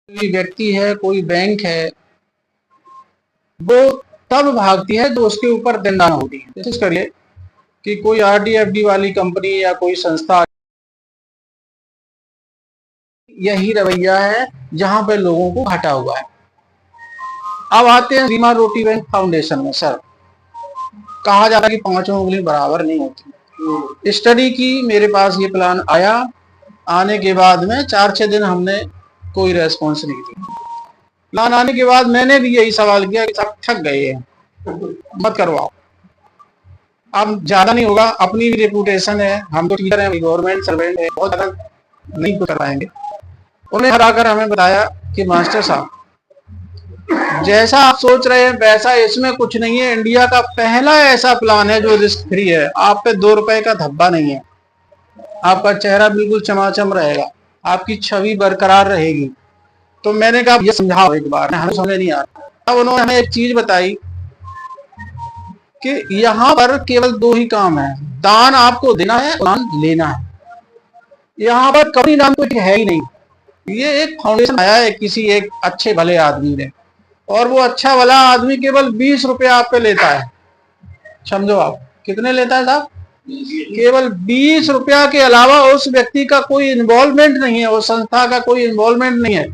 कोई व्यक्ति है, कोई बैंक है, वो तब भागती है जो उसके ऊपर देनदार होती है। कोशिश करिए कि कोई आरडी एफडी वाली कंपनी या कोई संस्था, यही रवैया है जहां पे लोगों को घाटा हुआ है। अब आते हैं रीमा रोटी बैंक फाउंडेशन में। सर, कहा जाता है कि पांचों उंगली बराबर नहीं होती। स्टडी की, मेरे पास ये प्लान आया, आने के बाद में 4-6 दिन हमने कोई रेस्पॉन्स नहीं दी। प्लान आने के बाद मैंने भी यही सवाल किया कि सब थक गए हैं, मत करवाओ, अब ज्यादा नहीं होगा, अपनी भी रेपुटेशन है, हम तो टीचर हैं, गवर्नमेंट सर्वेंट है, बहुत ज्यादा नहीं करवाएंगे। उन्हें हराकर हमें बताया कि मास्टर साहब, जैसा आप सोच रहे हैं वैसा इसमें कुछ नहीं है। इंडिया का पहला ऐसा प्लान है जो रिस्क फ्री है, आप पे 2 रुपए का धब्बा नहीं है, आपका चेहरा बिल्कुल चमाचम रहेगा, आपकी छवि बरकरार रहेगी। तो मैंने कहा ये समझाओ एक बार, हमें समझ नहीं आ रहा। अब उन्होंने हमें एक चीज बताई कि यहाँ पर केवल 2 ही काम है, दान आपको देना है और दान लेना है। यहाँ पर कभी नाम कुछ है ही नहीं। ये एक फाउंडेशन आया है किसी एक अच्छे भले आदमी ने, और वो अच्छा भला आदमी केवल 20 रुपया आप पे लेता है। समझो आप कितने लेता है साहब? केवल 20 रुपया के अलावा उस व्यक्ति का कोई इन्वॉल्वमेंट नहीं है, उस संस्था का कोई इन्वॉल्वमेंट नहीं है।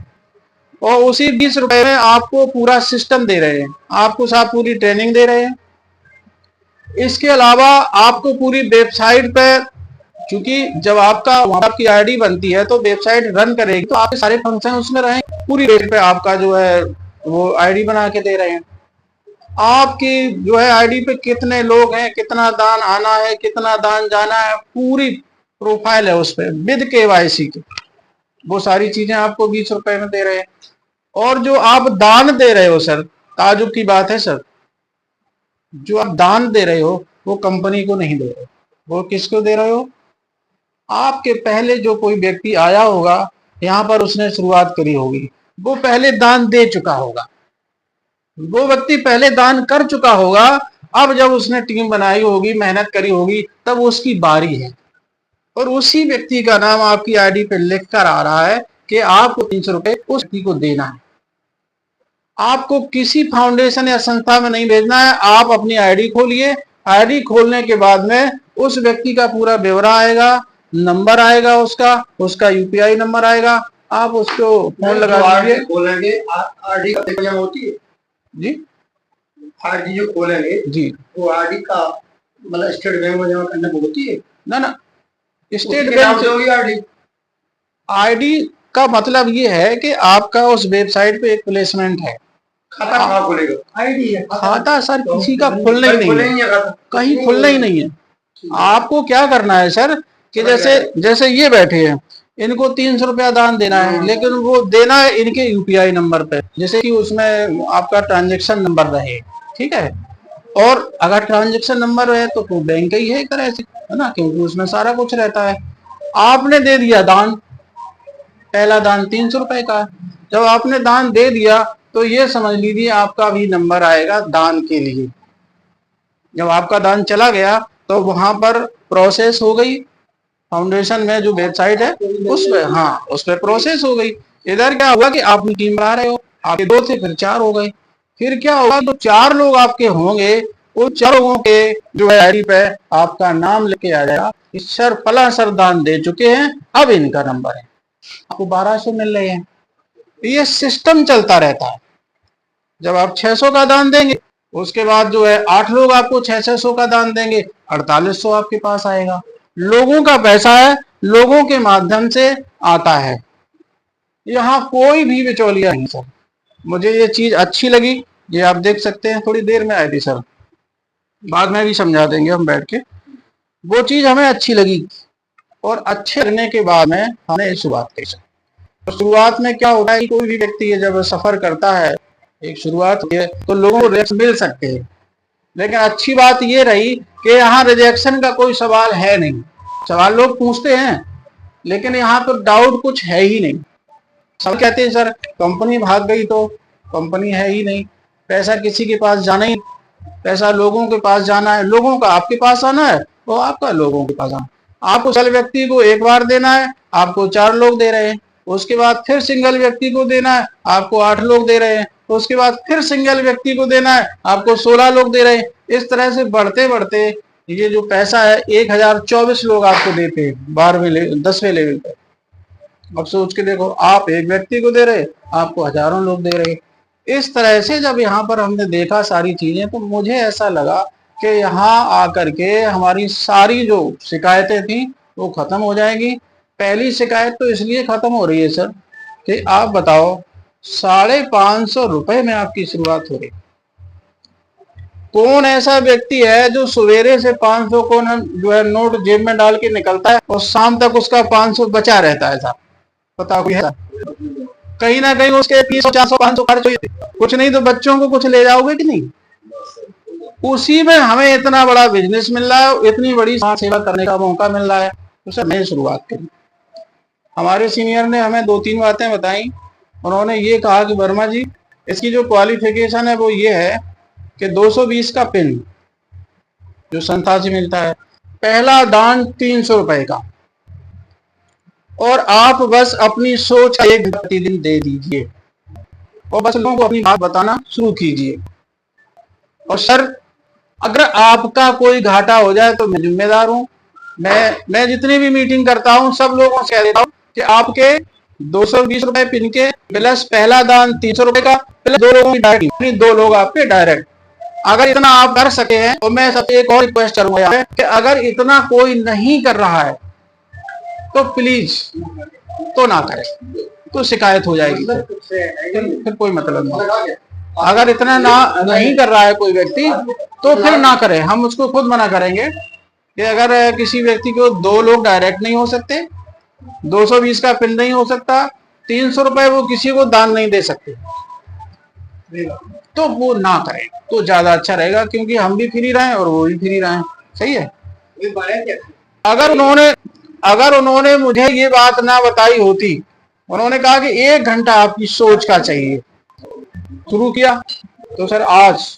और उसी 20 रुपए में आपको पूरा सिस्टम दे रहे हैं, आपको साथ पूरी ट्रेनिंग दे रहे हैं। इसके अलावा आपको पूरी वेबसाइट पे, क्योंकि जब आपकी आईडी बनती है तो वेबसाइट रन करेगी, तो आपके सारे फंक्शन उसमें रहेंगे। पूरी रेट पे आपका जो है वो आईडी बना के दे रहे हैं। आपकी जो है आईडी पे कितने लोग हैं, कितना दान आना है, कितना दान जाना है, पूरी प्रोफाइल है उस पे विद केवाईसी के। वो सारी चीजें आपको 20 रुपए में दे रहे हैं। और जो आप दान दे रहे हो सर, ताजुब की बात है सर, जो आप दान दे रहे हो वो कंपनी को नहीं दे रहे हो, वो किसको दे रहे हो? आपके पहले जो कोई व्यक्ति आया होगा यहाँ पर, उसने शुरुआत करी होगी, वो पहले दान दे चुका होगा, वो व्यक्ति पहले दान कर चुका होगा। अब जब उसने टीम बनाई होगी, मेहनत करी होगी, तब उसकी बारी है, और उसी व्यक्ति का नाम आपकी आईडी पे लिख कर आ रहा है कि आपको 300 रुपए उस व्यक्ति को देना है। आपको किसी फाउंडेशन या संस्था में नहीं भेजना है। आप अपनी आईडी खोलिए, आईडी खोलने के बाद में उस व्यक्ति का पूरा ब्यौरा आएगा, नंबर आएगा, उसका यूपीआई नंबर आएगा, आप उसको फोन लगा दीजिए। खोलेंगे आरडी का जमा होती है जी, आरडी जो खोलेंगे जी, वो आरडी का मतलब स्टेट बैंक में जमा करने को होती है ना स्टेट बैंक से होगी आईडी का मतलब ये है कि आपका उस वेबसाइट पे एक प्लेसमेंट है। खाता कहाँ खुलेगा? आईडी है। खाता सर किसी का खुलना ही नहीं है, कहीं खुलना ही नहीं है। आपको क्या करना है सर कि जैसे ये बैठे हैं, इनको 300 रुपया दान देना है, लेकिन वो देना है इनके यूपीआई नंबर पे, जैसे कि उसमें आपका ट्रांजैक्शन नंबर रहे, ठीक है। और अगर ट्रांजैक्शन नंबर है तो बैंक ही है एक तरह से, है ना, क्योंकि उसमें सारा कुछ रहता है। आपने दे दिया दान, पहला दान 300 रुपए का। जब आपने दान दे दिया तो ये समझ लीजिए आपका भी नंबर आएगा दान के लिए। जब आपका दान चला गया तो वहां पर प्रोसेस हो गई, फाउंडेशन में जो वेबसाइट है उस पर प्रोसेस हो गई। इधर क्या हुआ कि आप टीम बना रहे हो, आपके 2 थे फिर 4 हो गए। फिर क्या होगा, तो 4 लोग आपके होंगे, उन 4 लोगों के जो है आईडी पे आपका नाम लेके आ जाएगा, इस सर फला सर दान दे चुके हैं, अब इनका नंबर है, आपको 1200 मिल रहे हैं। ये सिस्टम चलता रहता है। जब आप 600 का दान देंगे, उसके बाद जो है 8 लोग आपको 600 का दान देंगे, 4800 आपके पास आएगा। लोगों का पैसा है, लोगों के माध्यम से आता है, यहाँ कोई भी बिचौलिया नहीं सर। मुझे ये चीज अच्छी लगी, ये आप देख सकते हैं, थोड़ी देर में आई थी सर, बाद में भी समझा देंगे हम बैठ के। वो चीज हमें अच्छी लगी, और अच्छे लगने के बाद में हमने शुरुआत की। तो शुरुआत में क्या होता है कि कोई भी व्यक्ति जब सफर करता है, एक शुरुआत होती है, तो लोगों को रिजेक्शन मिल सकते हैं, लेकिन अच्छी बात ये रही कि यहाँ रिजेक्शन का कोई सवाल है नहीं। सवाल लोग पूछते हैं, लेकिन यहाँ पर डाउट कुछ है ही नहीं। सब कहते हैं सर कंपनी भाग गई तो कंपनी है ही नहीं, पैसा किसी के पास जाना ही, पैसा लोगों के पास जाना है, लोगों का आपके पास आना है, वो आपका लोगों के पास आना। आपको चल व्यक्ति को एक बार देना है, आपको 4 लोग दे रहे हैं, उसके बाद फिर सिंगल व्यक्ति को देना है, आपको 8 लोग दे रहे हैं। उसके बाद फिर सिंगल व्यक्ति को देना है, आपको 16 लोग दे रहे हैं। इस तरह से बढ़ते बढ़ते ये जो पैसा है 1024 लोग आपको देते हैं 10वें लेवल पर। अब सोच के देखो, आप एक व्यक्ति को दे रहे, आपको हजारों लोग दे रहे। इस तरह से जब यहाँ पर हमने देखा सारी चीजें, तो मुझे ऐसा लगा कि यहाँ आकर के हमारी सारी जो शिकायतें थी वो खत्म हो जाएगी। पहली शिकायत तो इसलिए खत्म हो रही है सर कि आप बताओ 550 रुपए में आपकी शुरुआत हो रही। कौन ऐसा व्यक्ति है जो सवेरे से 500 को जो है नोट जेब में डाल के निकलता है और शाम तक उसका 500 बचा रहता है? साहब पता कोई है? कहीं ना कहीं उसके 300 400 500 खर्च हुई, कुछ नहीं तो बच्चों को कुछ ले जाओगे कि नहीं? उसी में हमें इतना बड़ा बिजनेस मिल रहा है, इतनी बड़ी समाज सेवा करने का मौका मिल रहा है। तो सर मैं शुरुआत करी। हमारे सीनियर ने हमें 2-3 बातें बताई। उन्होंने ये कहा कि वर्मा जी, इसकी जो क्वालिफिकेशन है वो ये है कि 220 का पिन जो संस्था से मिलता है, पहला दान 300 रुपए का, और आप बस अपनी सोच का 1 घंटा प्रतिदिन दे दीजिए और बस लोगों को अपनी बात बताना शुरू कीजिए। और सर अगर आपका कोई घाटा हो जाए तो मैं जिम्मेदार हूं। मैं जितनी भी मीटिंग करता हूं सब लोगों से कह देता हूं कि आपके 220 रुपए पिन के प्लस पहला दान 300 रुपए का प्लस 2 लोगों की डायरेक्ट, 2 लोग आपके डायरेक्ट। अगर इतना आप कर सके हैं तो मैं सबसे एक और रिक्वेस्ट करूंगा यहाँ कि अगर इतना कोई नहीं कर रहा है तो प्लीज तो ना करें, तो शिकायत हो जाएगी। फिर कोई मतलब नहीं। अगर इतना नहीं कर रहा है कोई व्यक्ति तो फिर ना करें। हम उसको खुद मना करेंगे कि अगर किसी व्यक्ति को 2 लोग डायरेक्ट नहीं हो सकते, 220 का पिन नहीं हो सकता, 300 रुपए वो किसी को दान नहीं दे सकते, तो वो ना करें तो ज्यादा अच्छा रहेगा, क्योंकि हम भी फ्री रहें और वो भी फ्री रहें। सही है। अगर उन्होंने मुझे ये बात ना बताई होती, उन्होंने कहा कि 1 घंटा आपकी सोच का चाहिए, शुरू किया, तो सर आज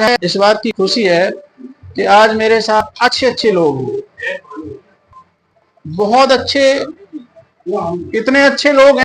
है इस बात की खुशी है कि आज मेरे साथ अच्छे लोग हैं, बहुत अच्छे, इतने अच्छे लोग हैं